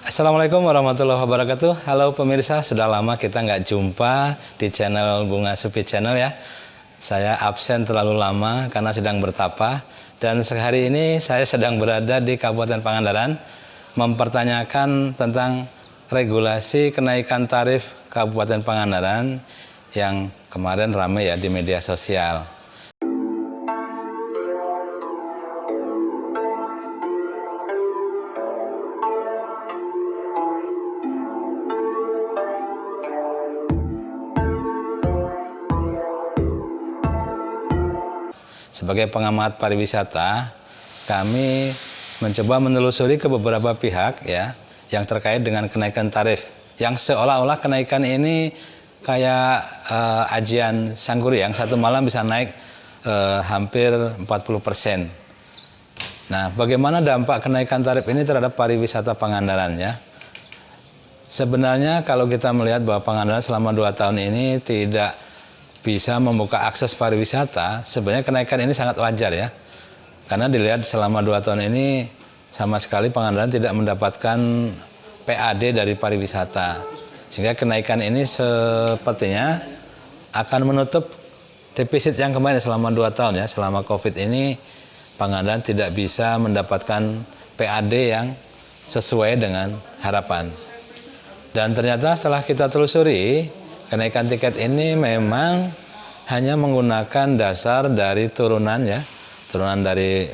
Assalamualaikum warahmatullahi wabarakatuh. Halo pemirsa, sudah lama kita nggak jumpa di channel Bunga Supi Channel ya. Saya absen terlalu lama karena sedang bertapa. Dan sehari ini saya sedang berada di Kabupaten Pangandaran mempertanyakan tentang regulasi kenaikan tarif Kabupaten Pangandaran yang kemarin ramai ya di media sosial. Sebagai pengamat pariwisata, kami mencoba menelusuri ke beberapa pihak ya yang terkait dengan kenaikan tarif. Yang seolah-olah kenaikan ini kayak ajian sangguri yang satu malam bisa naik hampir 40%. Nah, bagaimana dampak kenaikan tarif ini terhadap pariwisata Pangandaran ya? Sebenarnya kalau kita melihat bahwa Pangandaran selama 2 tahun ini tidak bisa membuka akses pariwisata, sebenarnya kenaikan ini sangat wajar ya. Karena dilihat selama 2 tahun ini sama sekali Pangandaran tidak mendapatkan PAD dari pariwisata. Sehingga kenaikan ini sepertinya akan menutup defisit yang kemarin selama 2 tahun ya. Selama Covid ini Pangandaran tidak bisa mendapatkan PAD yang sesuai dengan harapan. Dan ternyata setelah kita telusuri, kenaikan tiket ini memang hanya menggunakan dasar dari turunan ya, turunan dari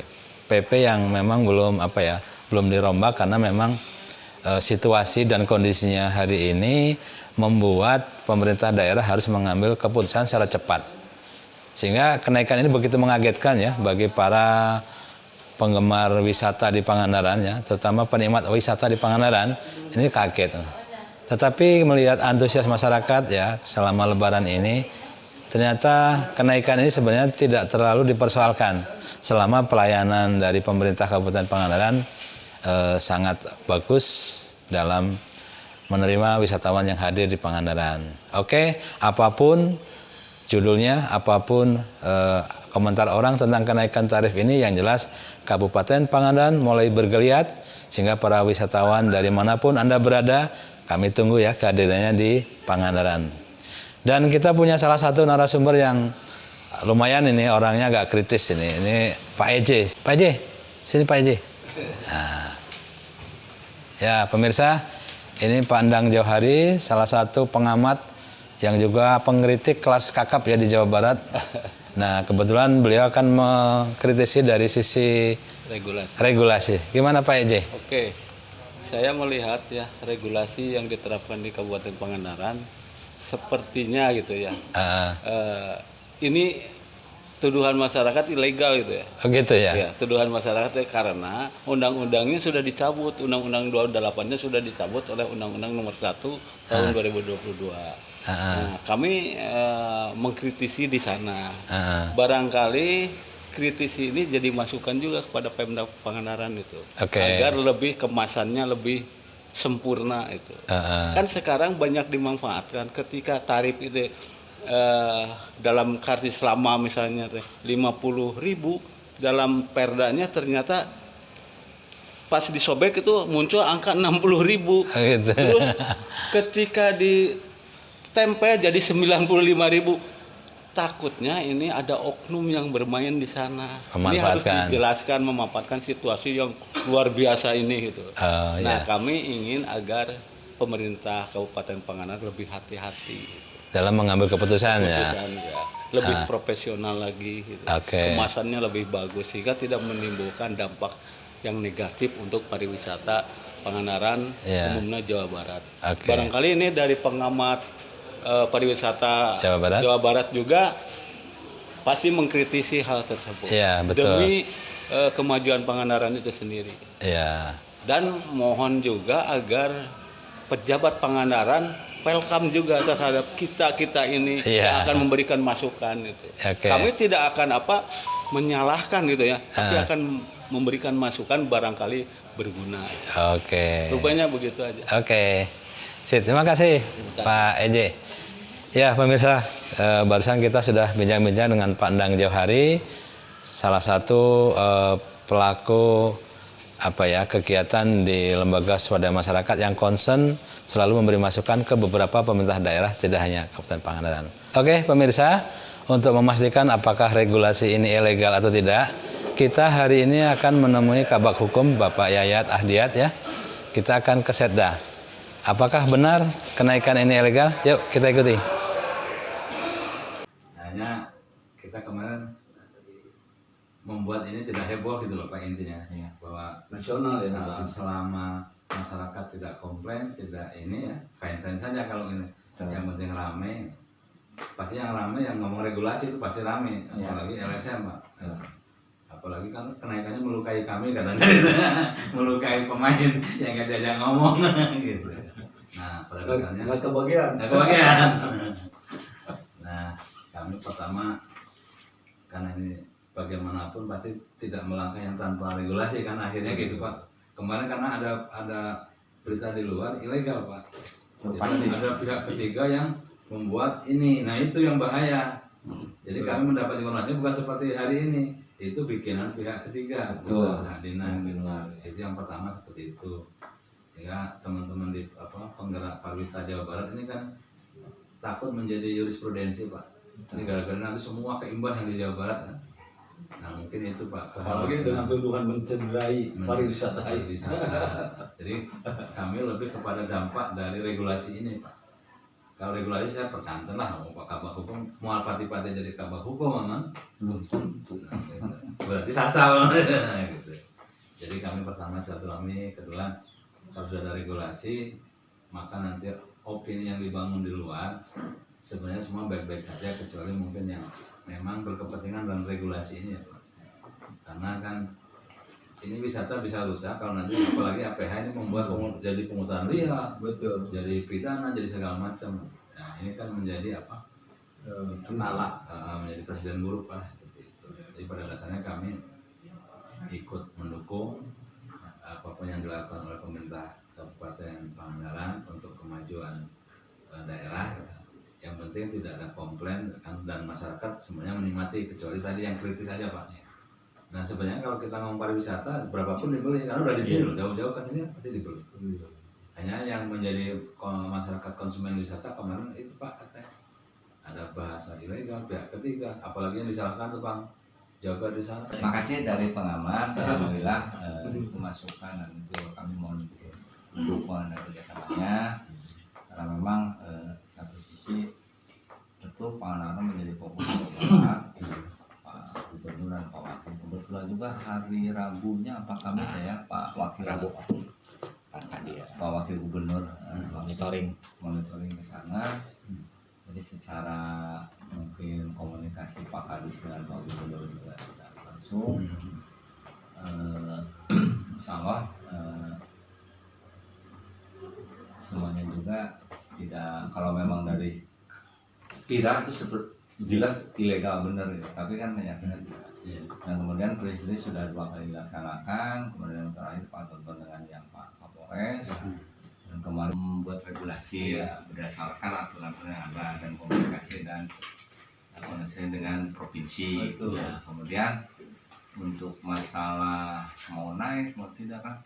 PP yang memang belum dirombak karena memang situasi dan kondisinya hari ini membuat pemerintah daerah harus mengambil keputusan secara cepat. Sehingga kenaikan ini begitu mengagetkan ya bagi para penggemar wisata di Pangandaran ya, terutama penikmat wisata di Pangandaran, ini kaget. Tetapi melihat antusias masyarakat ya selama Lebaran ini, ternyata kenaikan ini sebenarnya tidak terlalu dipersoalkan selama pelayanan dari pemerintah Kabupaten Pangandaran sangat bagus dalam menerima wisatawan yang hadir di Pangandaran. Oke, apapun judulnya, apapun komentar orang tentang kenaikan tarif ini, yang jelas Kabupaten Pangandaran mulai bergeliat sehingga para wisatawan dari manapun Anda berada, kami tunggu ya kehadirannya di Pangandaran. Dan kita punya salah satu narasumber yang lumayan ini, orangnya agak kritis ini. Ini Pak Eje. Pak Eje, sini Pak Eje. Nah, ya pemirsa, ini Pak Endang Johari, salah satu pengamat yang juga pengkritik kelas kakap ya di Jawa Barat. Nah, kebetulan beliau akan mengkritisi dari sisi regulasi. Gimana Pak Eje? Oke. Saya melihat ya regulasi yang diterapkan di Kabupaten Pangandaran sepertinya gitu ya. Ini tuduhan masyarakat ilegal gitu ya. Oh gitu ya. Ya, tuduhan masyarakat ya, karena undang-undangnya sudah dicabut, Undang-Undang 28-nya sudah dicabut oleh Undang-Undang Nomor 1 tahun 2022. Nah, kami mengkritisi di sana. Barangkali kritisi ini jadi masukan juga kepada Pemda Pangandaran itu, agar lebih kemasannya lebih sempurna itu. Kan sekarang banyak dimanfaatkan ketika tarif itu dalam kartis lama misalnya 50.000, dalam perdanya ternyata pas disobek itu muncul angka 60.000. Terus ketika ditempel jadi 95.000. Takutnya ini ada oknum yang bermain di sana. Ini harus dijelaskan, memanfaatkan situasi yang luar biasa ini gitu. Nah, kami ingin agar pemerintah Kabupaten Pangandaran lebih hati-hati dalam mengambil keputusan ya. Lebih profesional lagi gitu. Kemasannya lebih bagus sehingga tidak menimbulkan dampak yang negatif untuk pariwisata Pangandaran, umumnya Jawa Barat. Barangkali ini dari pengamat pariwisata Jawa Barat juga pasti mengkritisi hal tersebut demi kemajuan Pangandaran itu sendiri. Dan mohon juga agar pejabat Pangandaran welcome juga terhadap kita ini yang akan memberikan masukan itu. Kami tidak akan menyalahkan gitu ya, tapi akan memberikan masukan barangkali berguna. Rupanya begitu aja. Sip, terima kasih Pak Eje. Ya pemirsa, barusan kita sudah bincang-bincang dengan Pak Endang Johari, salah satu pelaku kegiatan di lembaga swadaya masyarakat yang concern selalu memberi masukan ke beberapa pemerintah daerah, tidak hanya Kabupaten Pangandaran. Oke pemirsa, untuk memastikan apakah regulasi ini ilegal atau tidak, kita hari ini akan menemui Kabag Hukum Bapak Yayat Ahdiat ya. Kita akan ke Setda. Apakah benar kenaikan ini ilegal? Yuk kita ikuti. Hanya kita kemarin membuat ini tidak heboh gitu loh Pak, intinya bahwa nasional ya. Selama masyarakat tidak komplain, tidak ini ya fine-fine saja kalau ini. Yang penting rame. Pasti yang rame yang ngomong regulasi itu pasti rame, apalagi LSM Pak. Apalagi kan kenaikannya melukai kami katanya, melukai pemain yang gak diajak ngomong gitu. Nah pada dasarnya nggak kebagian. Nah kami pertama, karena ini bagaimanapun pasti tidak melangkah yang tanpa regulasi kan akhirnya gitu Pak. Kemarin karena ada berita di luar ilegal Pak. Jadi ada pihak ketiga yang membuat ini. Nah itu yang bahaya. Jadi kami mendapat informasi bukan seperti hari ini. Itu bikinan pihak ketiga. Nah, dinas. Itu yang pertama seperti itu. Sehingga teman-teman di penggerak pariwisata Jawa Barat ini kan takut menjadi jurisprudensi Pak. Ini gara-gara nanti semua keimbas yang di Jawa Barat kan. Nah mungkin itu Pak, apalagi dengan tuduhan mencederai pariwisata. Jadi kami lebih kepada dampak dari regulasi ini Pak. Kalau regulasi saya percanten lah, Pak Kabag Hukum mau pati-pati jadi Kabag Hukum memang belum tentu. Berarti sasal gitu. Jadi kami pertama silaturahmi, kedua kalau sudah ada regulasi maka nanti opini yang dibangun di luar sebenarnya semua baik-baik saja, kecuali mungkin yang memang berkepentingan dalam regulasi ini ya Pak. Karena kan ini wisata bisa rusak kalau nanti apalagi APH ini membuat jadi pungutan liar, betul, jadi pidana, jadi segala macam. Nah ini kan menjadi menjadi presiden buruk Pak seperti itu. Jadi pada dasarnya kami ikut mendukung apapun yang dilakukan oleh pemerintah Kabupaten Pangandaran untuk kemajuan daerah. Yang penting tidak ada komplain dan masyarakat semuanya menikmati, kecuali tadi yang kritis aja Pak. Nah sebenarnya kalau kita ngomong pariwisata berapapun dibeli, karena udah di sini loh, jauh-jauh kan ini pasti dibeli. Hanya yang menjadi masyarakat konsumen wisata kemarin itu Pak katanya ada bahasa ilegal pihak ketiga, apalagi yang disalahkan tuh Bang jaga di sana. Makasih dari pengamat, alhamdulillah itu masukan dan itu kami mohon dukungan dan kerjasamanya. Karena memang satu sisi tentu Pangandaran menjadi fokus Pak Gubernur dan Pak Wakil. Kebetulan juga hari Rabunya apa kami saya Pak Wakil Rabu Pak Wakil Gubernur monitoring ke sana. Jadi secara mungkin komunikasi Pak Kadis dengan Pak Gubernur juga tidak langsung. Insya Allah semuanya juga tidak, kalau memang dari tidak itu jelas ilegal benar ya, tapi kan meyakinkan tidak. Dan kemudian presiden sudah 2 kali dilaksanakan, kemudian terakhir Pak tonton dengan yang Pak Kapolres, dan kemarin membuat regulasi berdasarkan aturan yang ada dan komunikasi dan komunikasi dengan provinsi. Ya, kemudian untuk masalah mau naik mau tidak kan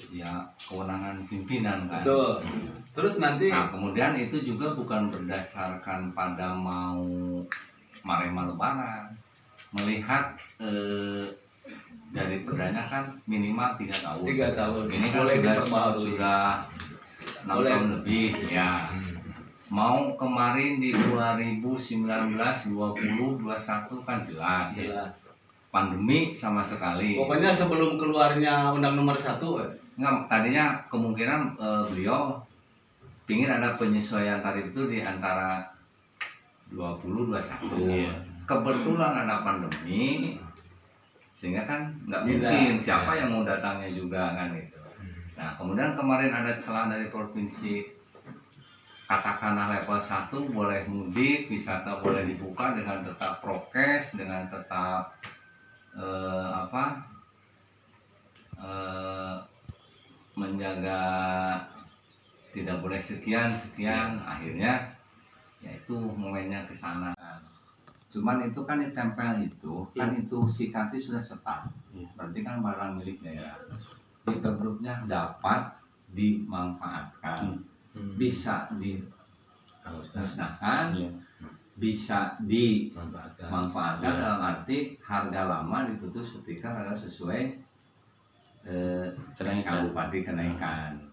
ya kewenangan pimpinan kan. Betul. Terus nanti kemudian itu juga bukan berdasarkan pada mau marema lebaran, melihat dari perdanya kan minimal 3 tahun. 3 tahun. Ini kan sudah 6 tahun lebih ya. Mau kemarin di 2019, 20, 21 kan jelas. Pandemi sama sekali. Pokoknya sebelum keluarnya Undang Nomor 1 enggak, tadinya kemungkinan beliau pingin ada penyesuaian tarif itu di antara 20, 21. Kebetulan ada pandemi sehingga kan nggak mungkin siapa yang mau datangnya juga kan itu. Nah kemudian kemarin ada celah dari provinsi, katakanlah level 1 boleh mudik, wisata boleh dibuka dengan tetap prokes, dengan tetap menjaga tidak boleh sekian, akhirnya yaitu momennya ke sana. Cuman itu kan ditempel itu, kan itu sikatnya sudah setah, berarti kan barang milik daerah. Pemprov-nya dapat dimanfaatkan, bisa dimusnahkan, bisa dimanfaatkan dalam arti harga lama diputus ketika harga sesuai kenaikan bupati kenaikan.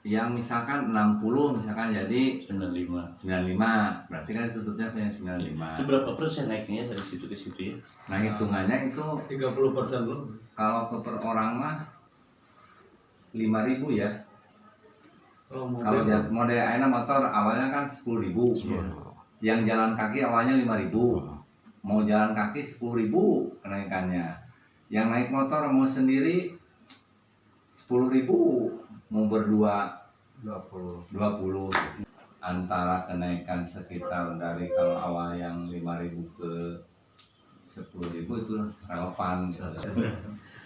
Yang misalkan 60 misalkan jadi 95, berarti kan tutupnya punya 95. Itu berapa persen naiknya dari situ ke situ ya? Nah hitungannya itu 30% dulu. kalau ke per orang mah 5.000 ya. Kalau model aina motor awalnya kan 10.000. Yang jalan kaki awalnya 5.000. Mau jalan kaki 10.000 kenaikannya. Yang naik motor mau sendiri 10.000, mau berdua 20. Antara kenaikan sekitar dari kalau awal yang 5.000 ke 10.000 itu relevan.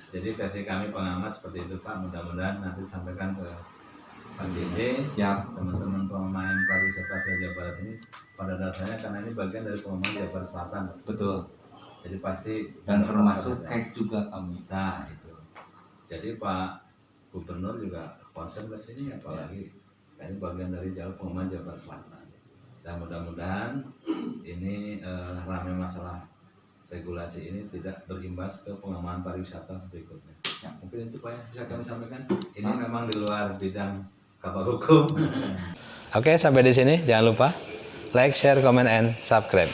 Jadi versi kami pengamat seperti itu Pak, mudah-mudahan nanti sampaikan ke Pak JJ. Siap. Teman-teman pemain pariwisata Jawa Barat ini pada dasarnya karena ini bagian dari pemain Jawa Barat Selatan. Betul. Jadi pasti Dan termasuk cake juga kami. Nah itu. Jadi Pak Gubernur juga konsen ke sini, apalagi ini bagian dari jalur pengembangan Jawa Barat Selatan. Dan mudah-mudahan ini ramai masalah regulasi ini tidak berimbas ke pengembangan pariwisata berikutnya. Ya, mungkin itu Pak yang bisa kami sampaikan. Ini memang di luar bidang kabar hukum. Oke, sampai di sini. Jangan lupa like, share, comment, and subscribe.